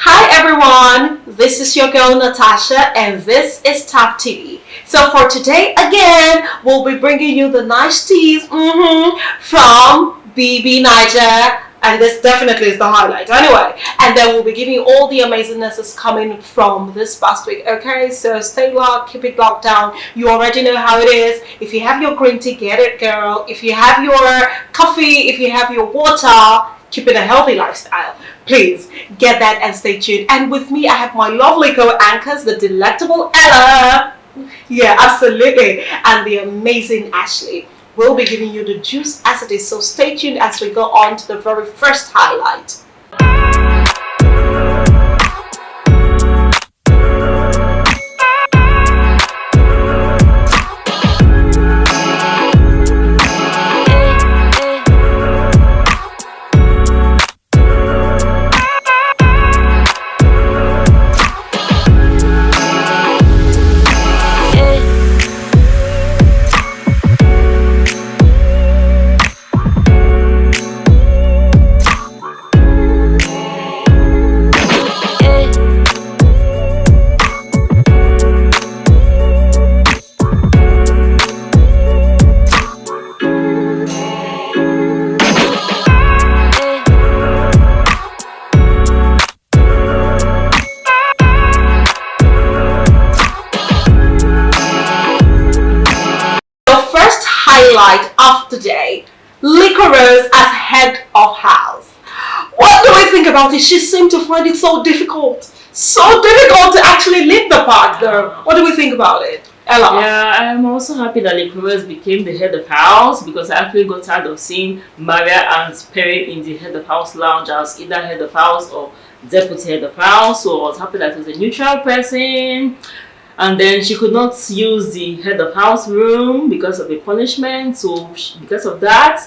Hi everyone, this is your girl Natasha and this is Top Tea. So for today again, we'll be bringing you the nice teas from Bbnaija, and this definitely is the highlight anyway. And then we'll be giving you all the amazingness coming from this past week, okay? So stay locked, keep it locked down. You already know how it is. If you have your green tea, get it girl. If you have your coffee, if you have your water, keep it a healthy lifestyle. Please get that and stay tuned. And with me, I have my lovely co-anchors, the delectable Ella. Yeah, absolutely. And the amazing Ashley. We'll be giving you the juice as it is. So stay tuned as we go on to the very first highlight. Highlight of the day, Licorice as head of house. What do we think about it? She seemed to find it so difficult to actually lead the park though. What do we think about it, Ella? Yeah, I'm also happy that Licorice became the head of house because I actually got tired of seeing Maria and Perry in the head of house lounge as either head of house or deputy head of house. So I was happy that it was a neutral person. And then she could not use the head of house room because of a punishment. So because of that,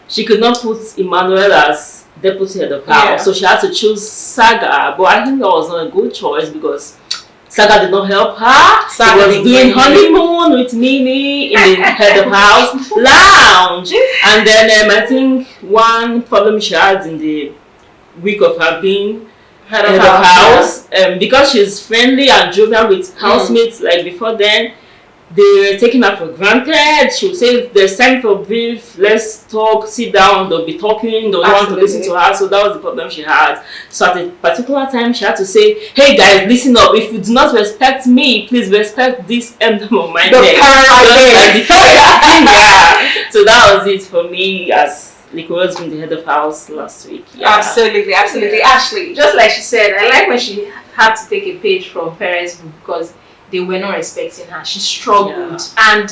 she could not put Emmanuel as deputy head of house. Yeah. So she had to choose Saga. But I think that was not a good choice because Saga did not help her. Saga was doing honeymoon with Mimi in the head of house lounge. And then I think one problem she had in the week of her being head of house, because she's friendly and jovial with housemates like before then, they were taking her for granted. She would say, there's time for brief, let's talk, sit down, they'll be talking, they'll want to listen to her. So that was the problem she had. So at a particular time, she had to say, hey guys, listen up, if you do not respect me, please respect this emblem of my neck. Yeah. So that was it for me as Licorice from the head of house last week. Yeah. Absolutely. Ashley, just like she said, I like when she had to take a page from Perez's book because they were not respecting her. She struggled, and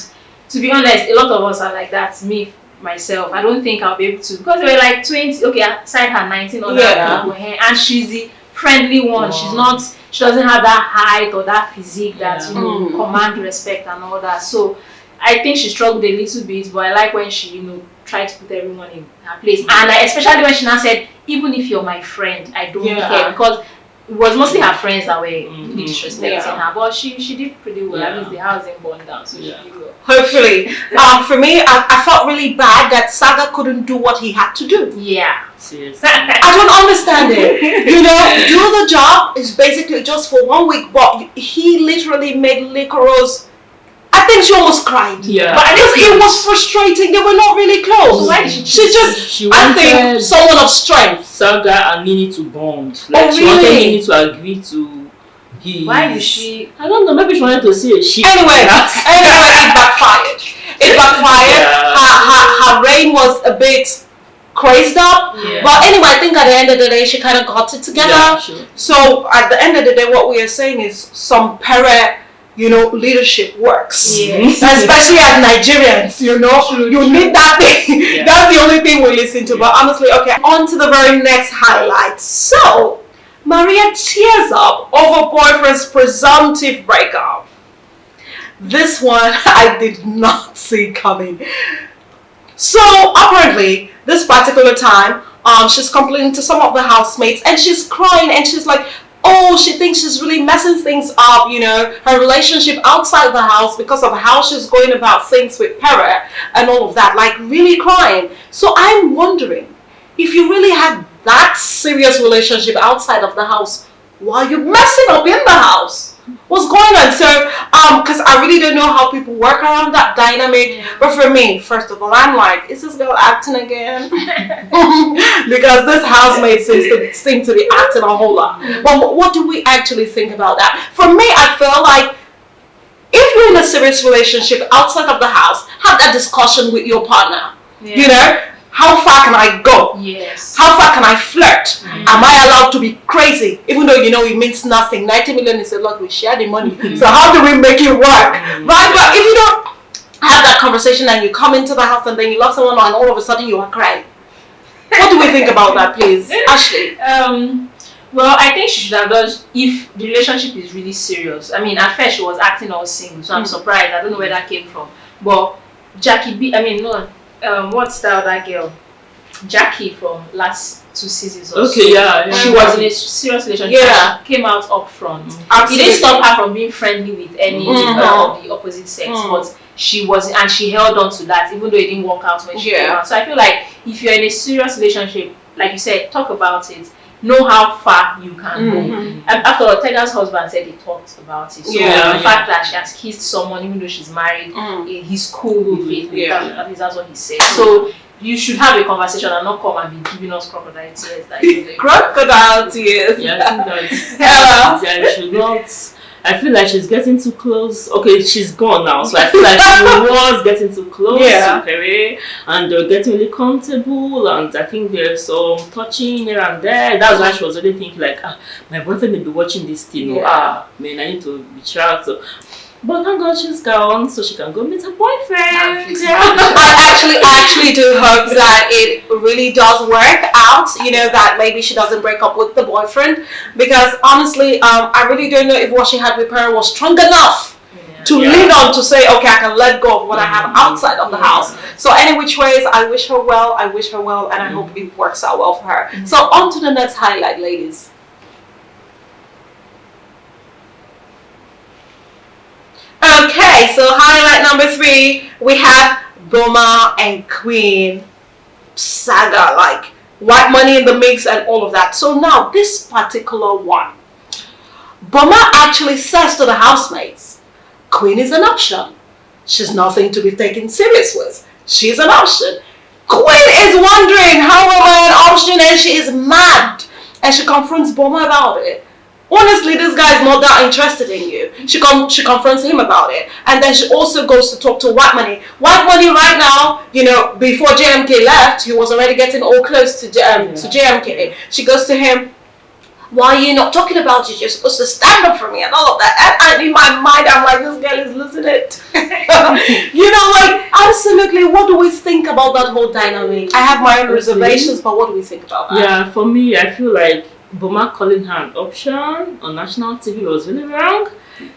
to be honest, a lot of us are like that. Me, myself, I don't think I'll be able to because they were like 20. Okay, aside her 19 other people here, and she's the friendly one. She's not. She doesn't have that height or that physique that command respect and all that. So I think she struggled a little bit, but I like when she tried to put everyone in her place, and especially when she now said, even if you're my friend, I don't care, because it was mostly her friends that were really disrespecting her, but she did pretty well. At least the house didn't burn down, so she did well. Hopefully. For me, I felt really bad that Saga couldn't do what he had to do. Yeah. Seriously. I don't understand it. Do the job is basically just for 1 week, but he literally made Licorice. I think she almost cried. Yeah. But it was frustrating. They were not really close. So why did she I think someone of strength. Saga and Nini to bond. Like she wanted Nini to agree to his. Why did she? I don't know. Maybe she wanted to see a sheep. Anyway, it backfired. Her reign was a bit crazed up. Yeah. But anyway, I think at the end of the day, she kind of got it together. Yeah, sure. So at the end of the day, what we are saying is some leadership works. Yes. Especially as Nigerians, you need that thing. Yeah. That's the only thing we listen to. But honestly, okay, on to the very next highlight. So, Maria tears up over boyfriend's presumptive breakup. This one I did not see coming. So, apparently, this particular time, she's complaining to some of the housemates and she's crying and she's like, oh, she thinks she's really messing things up, her relationship outside the house because of how she's going about things with Pere and all of that, like really crying. So I'm wondering, if you really had that serious relationship outside of the house, Why are you messing up in the house? What's going on? So, because I really don't know how people work around that dynamic. But for me, first of all, I'm like, is this girl acting again? Because this housemate seems to be acting a whole lot. But what do we actually think about that? For me, I feel like if you're in a serious relationship outside of the house, have that discussion with your partner. You know, how far can I go? Yes. How far can I flirt? Am I allowed to be crazy? Even though you know it means nothing. 90 million is a lot. We share the money. So how do we make it work? Right? But if you don't have that conversation and you come into the house and then you love someone and all of a sudden you are crying. What do we think about that, please? Ashley? Well, I think she should have done if the relationship is really serious. I mean, at first she was acting all single, so I'm surprised. I don't know where that came from. But Jackie B, I mean, no, what's the other girl? Jackie from last 2 seasons or so. She was in a serious relationship. Yeah. She came out up front. Absolutely. It didn't stop her from being friendly with any of the opposite sex, but she was, and she held on to that, even though it didn't work out when she came out. So I feel like if you're in a serious relationship, like you said, talk about it. Know how far you can go. And after all, Tega's husband said he talked about it. So the fact that she has kissed someone, even though she's married, he's cool with it. At least that's what he said. So you should have a conversation and not come and be giving us crocodile tears. Crocodile tears. Yeah, I think that's yeah, should not. I feel like she's getting too close. Okay, she's gone now, so I feel like she was getting too close to Perry, and they're getting really comfortable, and I think there's some touching here and there. That's why she was really thinking like, my boyfriend may be watching this thing. Man, I need to reach out. So, but thank God she's gone, so she can go meet her boyfriend. I actually do hope that it really does work out, you know, that maybe she doesn't break up with the boyfriend, because honestly, I really don't know if what she had with her was strong enough to lean on to say, okay, I can let go of what I have outside of the house. So any which ways, I wish her well, and I hope it works out well for her. So on to the next highlight, ladies. Okay, so highlight number 3, we have Buma and Queen saga, like white money in the mix and all of that. So now this particular one, Buma actually says to the housemates, Queen is an option. She's nothing to be taken serious with. She's an option. Queen is wondering how am I an option, and she is mad. And she confronts Buma about it. Honestly, this guy is not that interested in you. She confronts him about it. And then she also goes to talk to White Money. White Money right now, you know, before JMK left, he was already getting all close to JMK. She goes to him, why are you not talking about it? You're supposed to stand up for me and all of that. And in my mind, I'm like, this girl is losing it. You know, like, absolutely, what do we think about that whole dynamic? I have my own reservations, but what do we think about that? Yeah, for me, I feel like Buma calling her an option on national TV was really wrong.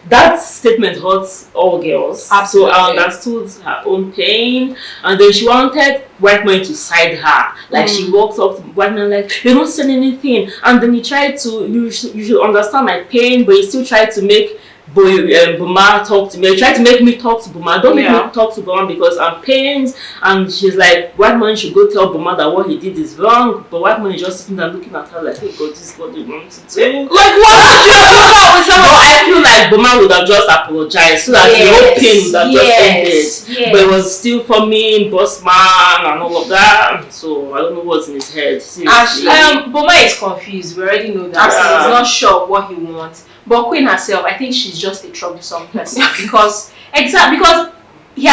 That statement hurts all girls. Absolutely. So I understood her own pain, and then she wanted White Man to side her. Like she walked up to White Man like, you're not saying anything, and then you tried to, you should understand my pain, but you still tried to make Buma talk to me. You tried to make me talk to Buma. Don't make me talk to Buma because I'm pained. And she's like, White Man should go tell Buma that what he did is wrong. But White Man is just sitting there looking at her like, hey God, this is what they want to do. Like, what did you do that with someone? No, I feel like Buma would have just apologized so that the whole pain would have just ended. But it was still for me, boss man and all of that. So I don't know what's in his head. Seriously. Buma is confused. We already know that. He's not sure what he wants. But Queen herself, I think she's just a troublesome person because he has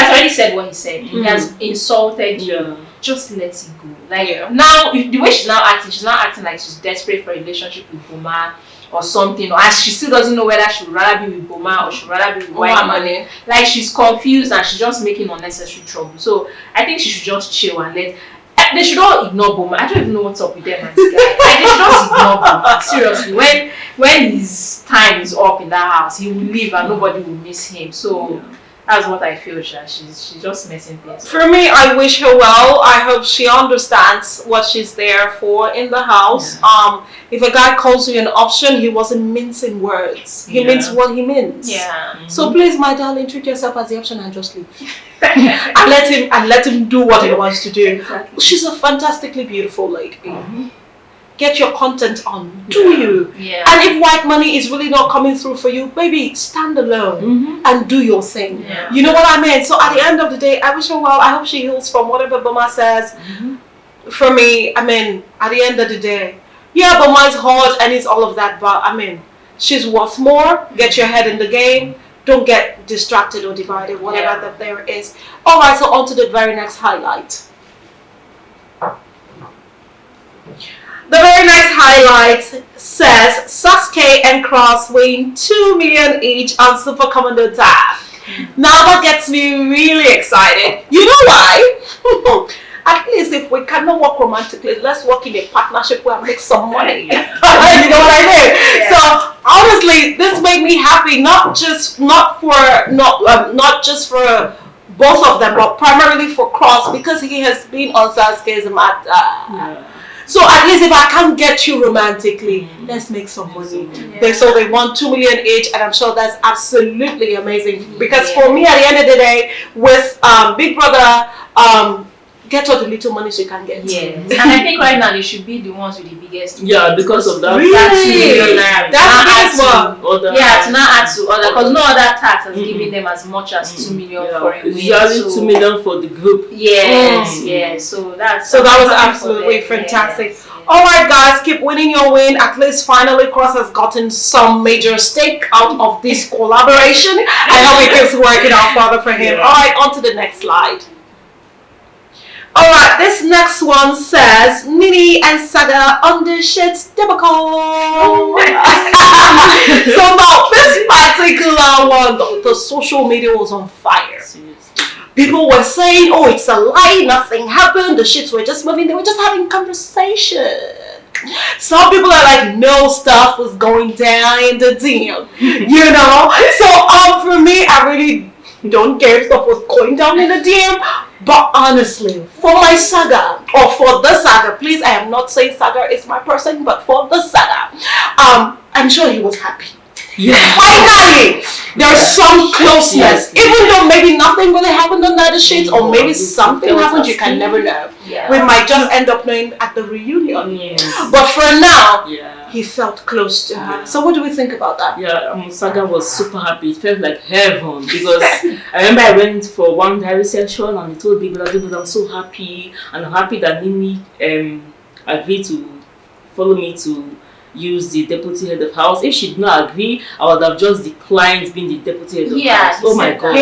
already said what he said. He has insulted you. Just let it go. Like now, the way she's now acting like she's desperate for a relationship with Buma or something, or she still doesn't know whether she would rather be with Buma or she would rather be with White Money. Like she's confused and she's just making unnecessary trouble. So I think she should just chill and let. They should all ignore Buma. I don't even know what's up with them and this guy. Like they should just ignore Buma. Seriously, when his time is up in that house, he will leave and nobody will miss him. So that's what I feel. She's just messing things up. For me, I wish her well. I hope she understands what she's there for in the house. If a guy calls you an option, he wasn't mincing words. He means what he means. So please, my darling, treat yourself as the option and just leave. and let him do what he wants to do. Exactly. She's a fantastically beautiful lady. get your content on. Do you? Yeah. And if white money is really not coming through for you, baby, stand alone and do your thing. Yeah. You know what I mean? So at the end of the day, I wish her well. I hope she heals from whatever Buma says. For me, I mean, at the end of the day, yeah, Buma's hard and it's all of that, but I mean, she's worth more. Get your head in the game. Don't get distracted or divided, whatever that there is. All right, so on to the very next highlight. The very next highlight says Sasuke and Cross win 2 million each on Super Commando Thav. Now that gets me really excited. You know why? At least if we cannot work romantically, let's work in a partnership where I make some money. You know what I mean? Yeah. So honestly, this made me happy. Not just for both of them, but primarily for Cross, because he has been on Sasuke's matter. Yeah. So at least if I can't get you romantically, let's make some money. Yeah. So they won 2 million each, and I'm sure that's absolutely amazing. Because for me, at the end of the day, with Big Brother, get all the little money you can get. Yes. And I think right now they should be the ones with the biggest. Yeah, because of that. Really? That's the one. Yeah, to not add to other, because no other tax has given them as much as 2 million for a win. Usually 2 million for the group. Yes, yes. So that was absolutely fantastic. Yes. All right, guys, keep winning your win. At least finally, Cross has gotten some major stake out of this collaboration. I hope it keeps working out further for him. Yeah. All right, on to the next slide. Alright, this next one says Mina and Sada on the shit's debacle. So now this particular one, the social media was on fire. People were saying, oh, it's a lie, nothing happened, the shits were just moving, they were just having conversation. Some people are like, no, stuff was going down in the DM. You know? So for me, I really don't care if stuff was going down in the DM. But honestly, for my saga, or for the saga, please, I am not saying saga is my person, but for the saga, I'm sure he was happy. Yeah. Finally, there's some closeness. Even though maybe nothing really happened under the sheets, or maybe something happened, you can never know. Yeah. We might just end up knowing at the reunion. Yes. But for now, he felt close to her. So what do we think about that? Yeah, Saga was super happy. It felt like heaven, because I remember I went for one diary session and I told people that I'm so happy, and I'm happy that Nini agreed to follow me to use the deputy head of house. If she did not agree, I would have just declined being the deputy head of house. Oh my god,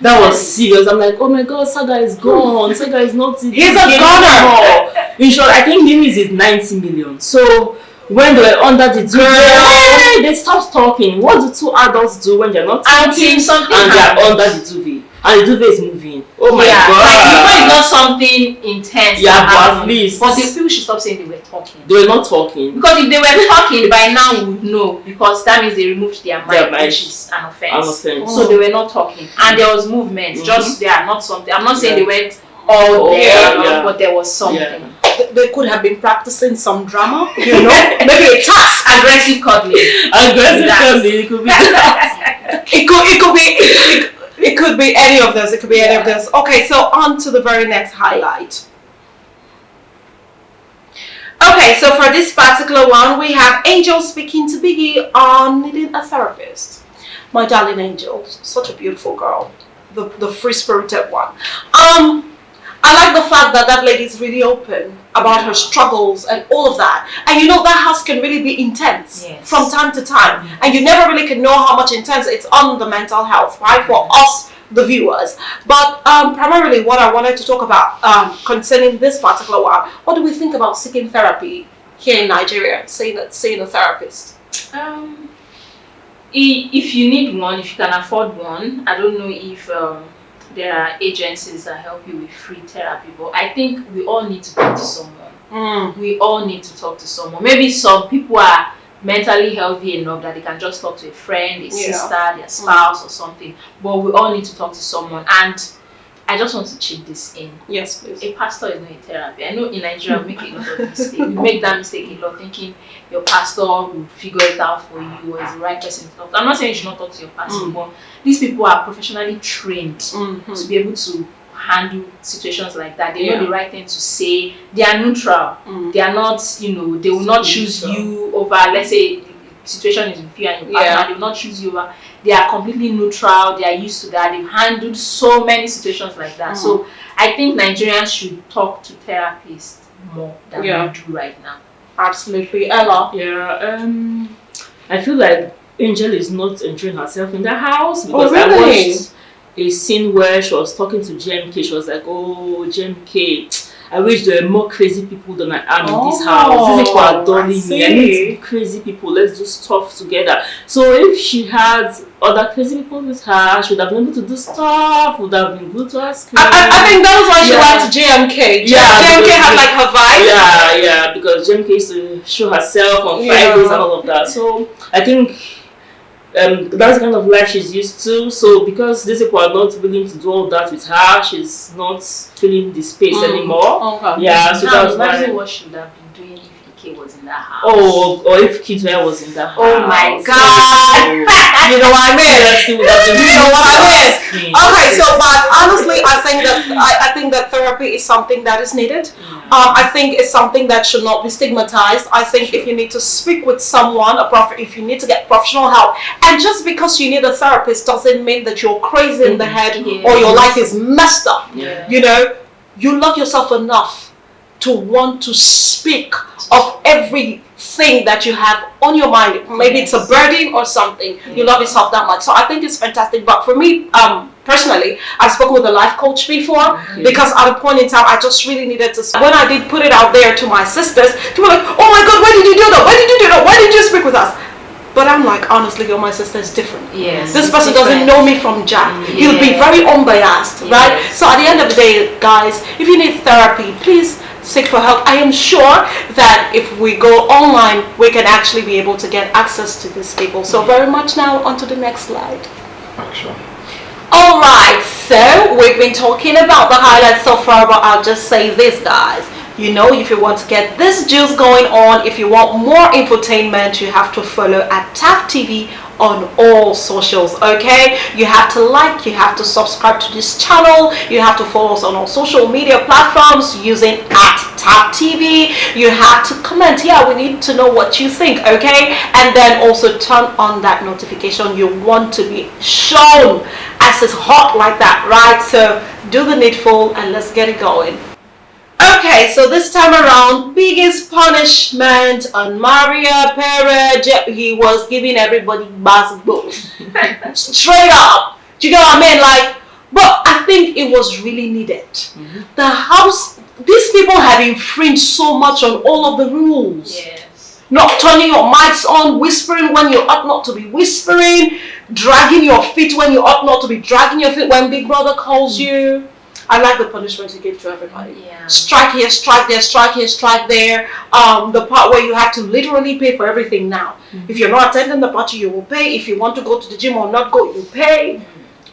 that was serious. I'm like, oh my god, Saga is gone. Saga is not. He's a goner. In short, I think Nini's is 90 million. So when they were under the duvet, they stopped talking. What do two adults do when they're not talking and they're under the duvet? And the duvet is moving. Oh my god. Like, it's not something intense. Yeah, but at least. But the people should stop saying they were talking. They were not talking. Because if they were talking, by now we would know. Because that means they removed their mind, which is an offense. So they were not talking. And there was movement. Just there, not something. I'm not saying they went all there, but there was something. Yeah. They could have been practicing some drama, you know, maybe a task. Aggressive cuddling. Aggressive cuddling. It could be that. It could be any of those. It could be any of those. Okay, so on to the very next highlight. Okay, so for this particular one, we have Angel speaking to Biggie on needing a therapist. My darling Angel, such a beautiful girl, the free-spirited one. I like the fact that that lady is really open about her struggles and all of that. And you know, that house can really be intense from time to time. And you never really can know how much intense it's on the mental health, right? For us, the viewers. But primarily what I wanted to talk about concerning this particular one, what do we think about seeking therapy here in Nigeria, seeing a therapist? If you need one, if you can afford one, I don't know if there are agencies that help you with free therapy, but I think we all need to talk to someone. We all need to talk to someone. Maybe some people are mentally healthy enough that they can just talk to a friend, a sister, their spouse or something, but we all need to talk to someone. And I just want to chip this in. Yes, please. A pastor is not a therapy. I know in Nigeria we make a lot of mistakes. We make that mistake a lot, thinking your pastor will figure it out for you or is the right person to talk to. I'm not saying you should not talk to your pastor, but these people are professionally trained to be able to handle situations like that. They know the right thing to say. They are neutral. They are not, they will not choose you over, let's say, the situation is with you and your partner. They will not choose you over. They are completely neutral. They are used to that. They've handled so many situations like that. So I think Nigerians should talk to therapists more than we do right now. Absolutely. Ella? Yeah, I feel like Angel is not enjoying herself in the house because really? I watched a scene where she was talking to JMK. She was like, "Oh, JMK, I wish there were more crazy people than I am in this house. These people are dulling me. I need to be crazy people. Let's do stuff together." So if she had other crazy people with her, she would have been able to do stuff. Would have been good to her screen. I think that was why she went to JMK. JMK had like her vibe. Yeah, because JMK used to show herself on Fridays and all of that. So I think that's the kind of life she's used to. So because these people are not willing to do all that with her, she's not feeling the space anymore. Okay. Yeah, so that's imagine what she would have been doing if Ike was in that house. Or if Kidwell was in that house. Oh my God. You know what I mean? You know what I mean? Okay, so but honestly, I think that therapy is something that is needed. I think it's something that should not be stigmatized. I think if you need to speak with someone, if you need to get professional help, and just because you need a therapist doesn't mean that you're crazy in the head or your life is messed up. You know, you love yourself enough to want to speak of everything that you have on your mind. Maybe it's a burden or something. You love yourself that much. So I think it's fantastic. But for me, personally, I've spoken with a life coach before because at a point in time, I just really needed to. When I did put it out there to my sisters, they were like, "Oh my God, why did you do that? Why did you do that? Why did you speak with us?" But I'm like, honestly, my sister is different. Yes. This person doesn't know me from Jack. He'll be very unbiased, right? So at the end of the day, guys, if you need therapy, please seek for help. I am sure that if we go online, we can actually be able to get access to these people. So very much now, on to the next slide. Action. Alright, so we've been talking about the highlights so far, but I'll just say this, guys. You know, if you want to get this juice going on, if you want more infotainment, you have to follow at Thav TV on all socials, okay? You have to like, you have to subscribe to this channel, you have to follow us on all social media platforms using at Thav TV. You have to comment, we need to know what you think, okay? And then also turn on that notification. You want to be shown as it's hot like that, right? So do the needful and let's get it going. Okay, so this time around, biggest punishment on Maria Perez. He was giving everybody basketball. Straight up. Do you know what I mean? Like, but I think it was really needed. The house, these people have infringed so much on all of the rules. Yes. Not turning your mics on, whispering when you ought not to be whispering, dragging your feet when you ought not to be dragging your feet when Big Brother calls you. I like the punishment he gave to everybody. Strike here, strike there, strike here, strike there. The part where you have to literally pay for everything now. If you're not attending the party, you will pay. If you want to go to the gym or not go, you pay.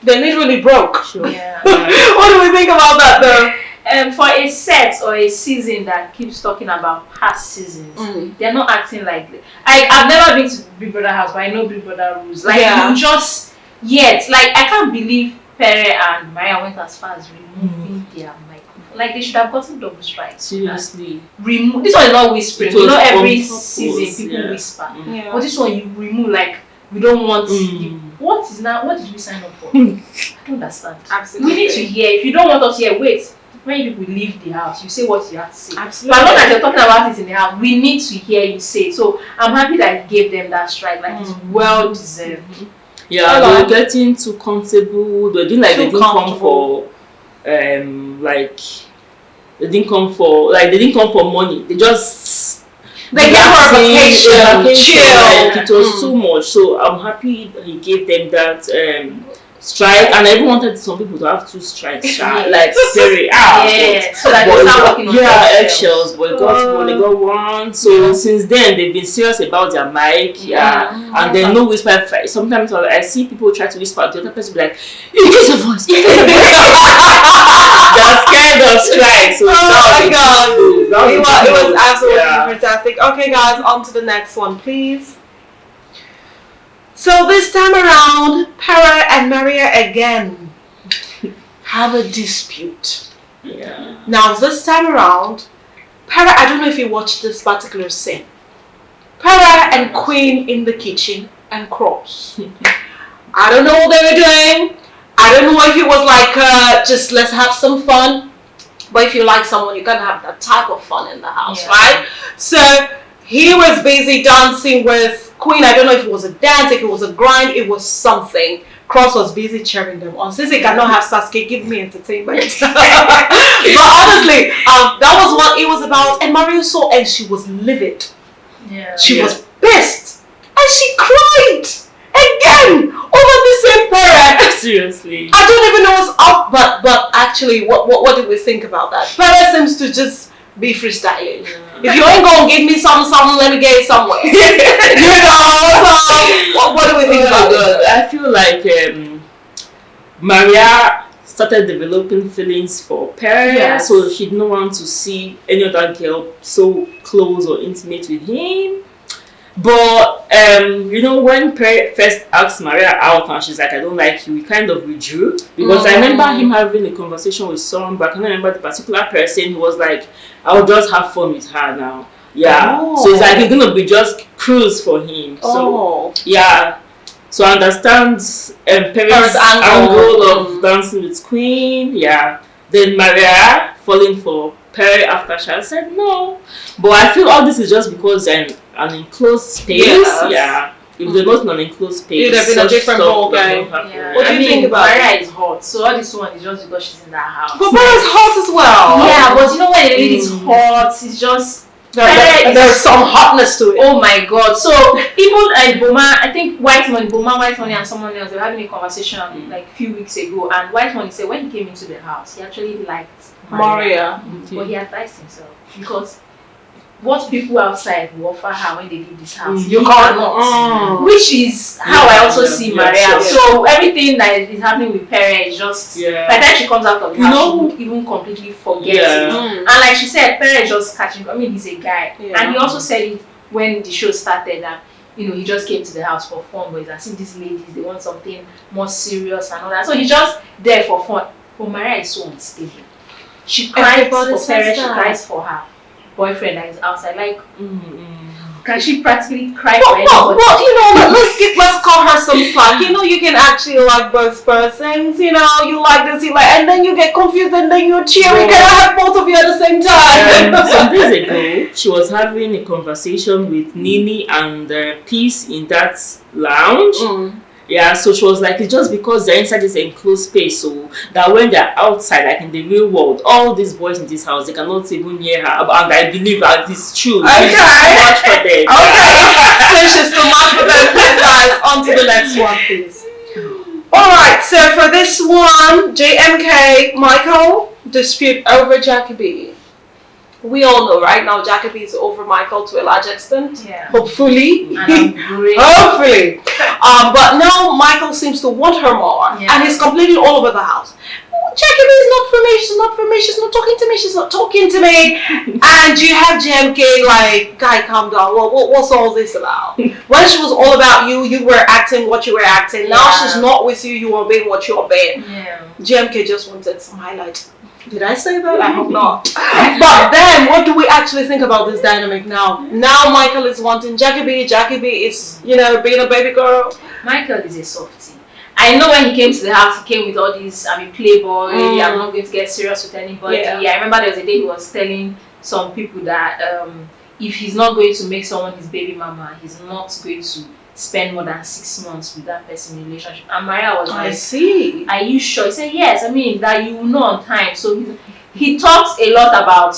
They're literally broke. What do we think about that though? For a set or a season that keeps talking about past seasons, they're not acting like I've never been to Big Brother house, but I know Big Brother rules. Like you just I can't believe Pere and Maya went as far as removing their microphone. Like they should have gotten double strikes. Seriously. Remove. This one is not whispering. You know, every season people whisper. But this one you remove. Like we don't want. What is now? What did we sign up for? I don't understand. Absolutely. We need to hear. If you don't want us to hear, wait. When people leave the house, you say what you have to say. Absolutely. But not that you're talking about it in the house. We need to hear you say it. So I'm happy that he gave them that strike. Like it's well deserved. Yeah, they were getting too comfortable. They didn't come for they didn't come for money. They just came for vacation, chill. Like, it was too much. So I'm happy that he gave them that strike, and I even wanted some people to have 2 strikes, like very so that they start working on eggshells, but they got 1. So since then they've been serious about their mic, and then no whisper fight. Sometimes I see people try to whisper, the other person be like, "Increase your voice." That's kind of strike. So my God, it was absolutely fantastic. Okay, guys, on to the next one, please. So this time around, Para and Maria again. have a dispute. Yeah. Now this time around, I don't know if you watched this particular scene. Para and Queen in the kitchen and Cross. I don't know what they were doing. I don't know if it was like just let's have some fun. But if you like someone, you can have that type of fun in the house, right? So he was busy dancing with Queen. I don't know if it was a dance, if it was a grind, it was something. Cross was busy cheering them on. Since he cannot have Sasuke, give me entertainment. But honestly, that was what it was about. And Mario saw, and she was livid. Yeah. She was pissed, and she cried again over the same parent. Seriously. I don't even know what's up, but actually, what did we think about that? Parent seems to just be freestyling. If you ain't gonna give me something, let me get it somewhere. You know, what do we think about this? I feel like Maria started developing feelings for Perry, so she didn't want to see any other girl so close or intimate with him. But when Perry first asked Maria out and she's like, I don't like you, he kind of withdrew. Because I remember him having a conversation with someone, but I can't remember the particular person. He was like, I'll just have fun with her now. Yeah. So it's like it's gonna be just cruise for him. So yeah. So I understand Perry's angle of dancing with Queen. Yeah. Then Maria falling for Perry after she had said no. But I feel all this is just because they're in an enclosed space. Yeah. If they're not in an enclosed space, it would have been a different ball game. Yeah. What do you think about Maria is hot, so all this one is just because she's in that house. But Maria's hot as well. Yeah, but you know when a lady is hot, it's just there's some hotness to it. Oh my god. So even Buma, I think White Money and someone else, they were having a conversation like a few weeks ago, and White Money said when he came into the house, he actually liked Maria. But he advised himself because what people outside will offer her when they leave this house, you cannot. Which is how I also see Maria. So everything that is happening with Perry is just by the time she comes out of the house, she would even completely forget it. And like she said, Perry is just catching. I mean, he's a guy, and he also said it when the show started that he just came to the house for fun, but it's as if these ladies they want something more serious and all that. So he's just there for fun. But Maria is so unstable. She cries for Perry. She cries for her boyfriend that is outside, like can she practically cry for anybody? Well, let's call her some slack. You can actually like both persons. You like this, you like, and then you get confused, and then you cheer. We cannot have both of you at the same time. Some days ago, she was having a conversation with Nini and Peace in that lounge. Yeah, so she was like, it's just because they're inside this enclosed space, so that when they're outside, like in the real world, all these boys in this house, they cannot even hear her. And I believe that it's true. Okay. She's too much for them. Okay. So she's too much for them. Please, guys, on to the next one, please. Alright, so for this one, JMK, Michael, dispute over Jackie B. We all know right now Jackie B is over Michael to a large extent. Yeah. Hopefully. Hopefully. But now Michael seems to want her more. And he's completely all over the house. Jackie B is not for me, she's not for me, she's not talking to me, she's not talking to me. And you have JMK like, guy, calm down. What's all this about? When she was all about you, you were acting what you were acting. Now she's not with you, you obey what you obey. JMK just wanted some highlights. Did I say that? I hope not. But then, what do we actually think about this dynamic now? Now Michael is wanting Jackie B. Jackie B is, being a baby girl. Michael is a softie. I know when he came to the house, he came with all these, playboy, I'm not going to get serious with anybody. Yeah. I remember there was a day he was telling some people that if he's not going to make someone his baby mama, he's not going to spend more than 6 months with that person in a relationship. And Maria was like, I see. Are you sure? He said, yes, that you will know on time. So he talks a lot about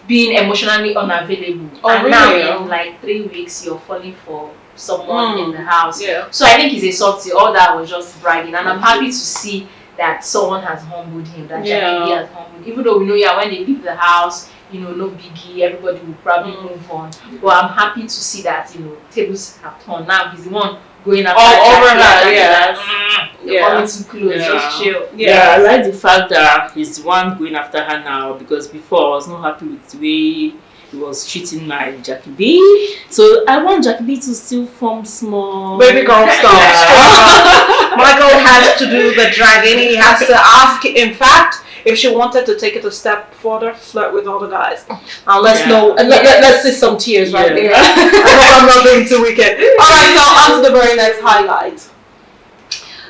being emotionally unavailable. And now in like 3 weeks, you're falling for someone in the house. Yeah. So I think he's a softie. All that was just bragging. And I'm happy to see that someone has humbled him, that Jackie has humbled. Even though we know when they leave the house, no biggie, everybody will probably move on. But I'm happy to see that, tables have turned. Now he's the one going after all over her, coming too close, just chill. Yeah, I like the fact that he's the one going after her now, because before I was not happy with the way he was cheating my Jackie B. So I want Jackie B to still form small baby girl stuff. Michael has to do the dragging. He has to ask. In fact, if she wanted to take it a step further, flirt with all the guys. Let's let's see some tears right there. I hope I'm not being too wicked. Alright, so on to the very next highlight.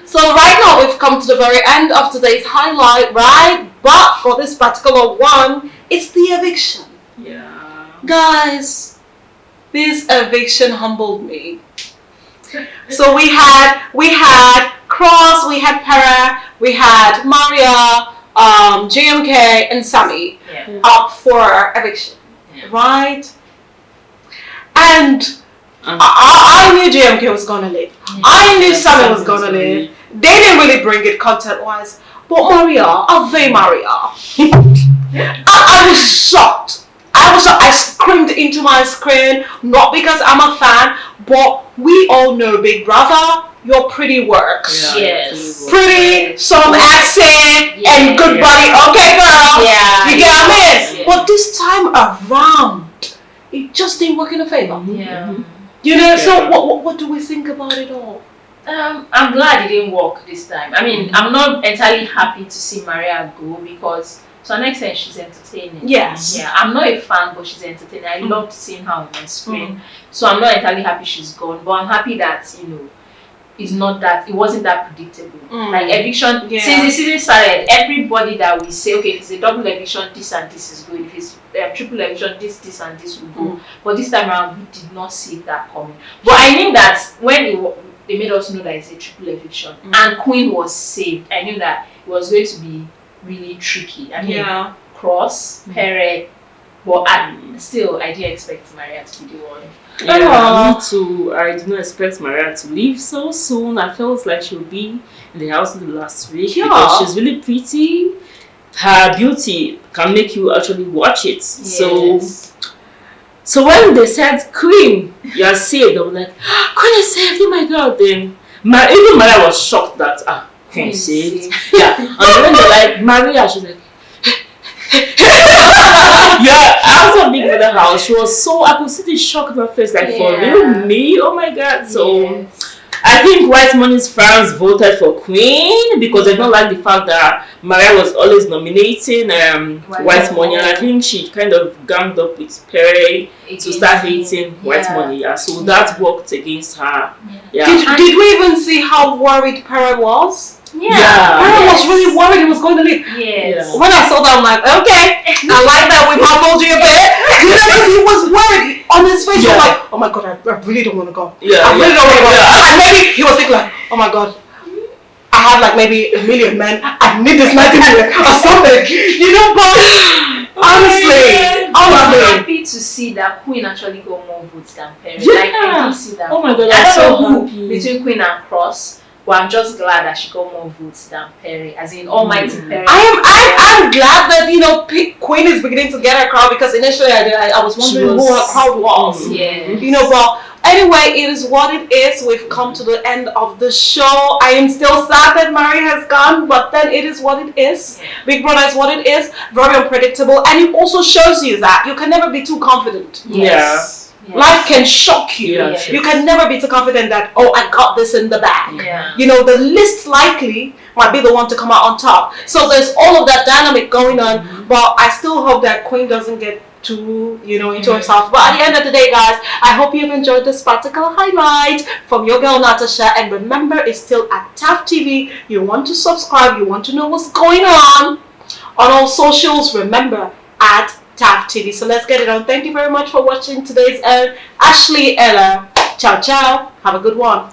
So right now we've come to the very end of today's highlight, right? But for this particular one, it's the eviction. Yeah. Guys, this eviction humbled me. So we had Cross, we had Pera, we had Maria, JMK and Sammy up for eviction, right? And I knew JMK was gonna leave. I knew Sammy was gonna leave. They didn't really bring it content-wise, but Maria, Ave Maria, I was shocked. I screamed into my screen, not because I'm a fan, but we all know Big Brother, your pretty works. Yes. Pretty, some accent, and good body. Okay, girl. Yeah. You get what I mean? But this time around, it just didn't work in a favor. Yeah. You know, so what do we think about it all? I'm glad it didn't work this time. I mean, I'm not entirely happy to see Maria go because to an extent she's entertaining. Yes. Yeah, I'm not a fan, but she's entertaining. I loved seeing her on my screen. So I'm not entirely happy she's gone, but I'm happy that, it wasn't that predictable. Like eviction, since the season started, everybody that we say, okay, if it's a double eviction, this and this is good. If it's triple eviction, this and this will go. But this time around, we did not see that coming. But I knew that when they made us know that it's a triple eviction and Queen was saved, I knew that it was going to be really tricky. I mean, Cross, Pere, but still, I didn't expect Maria to be the one. Yeah, me too. I did not expect Maria to leave so soon. I felt like she would be in the house the last week because she's really pretty. Her beauty can make you actually watch it. Yes. So when they said, Queen, you are saved, I was like, Queen is saved, oh my God. Then even Maria was shocked that Queen is saved. Yeah. And when they're like, Maria, she's like, yeah, out of Big Brother house, she was so, I could see the shock of her face, like, for real, me? Oh my God. So I think White Money's fans voted for Queen because they don't like the fact that Maria was always nominating White Money, and I think she kind of ganged up with Perry to start hating White Money. Yeah, so that worked against her. Yeah. Did we even see how worried Perry was? Perry was really worried he was going to leave. When I saw that, I'm like, okay, I like that we humbled you a bit. Because he was worried on his face. He was like, oh my God, I really don't want to go. I really don't want to go. And maybe he was thinking like, oh my God, I have like maybe 1 million men. I need this 90 million or something. But honestly, I'm happy to see that Queen actually got more votes than Perry. Like, I didn't see that. Oh my God, I I'm so don't know happy. who between Queen and Cross. But I'm just glad that she got more votes than Perry, as in Almighty Perry. I'm glad that Queen is beginning to get her crowd, because initially I was wondering who her crowd was. But anyway, it is what it is. We've come to the end of the show. I am still sad that Maria has gone, but then it is what it is. Big Brother is what it is. Very unpredictable, and it also shows you that you can never be too confident. Life can shock you. You can never be too confident that, oh, I got this in the bag. The least likely might be the one to come out on top. So there's all of that dynamic going on, but I still hope that Queen doesn't get too, into herself. But at the end of the day, guys, I hope you've enjoyed this particular highlight from your girl Natasha. And remember, it's still at Thav TV. You want to subscribe, you want to know what's going on all socials, remember, at Thav TV. So let's get it on. Thank you very much for watching today's Ashley Ella. Ciao, ciao. Have a good one.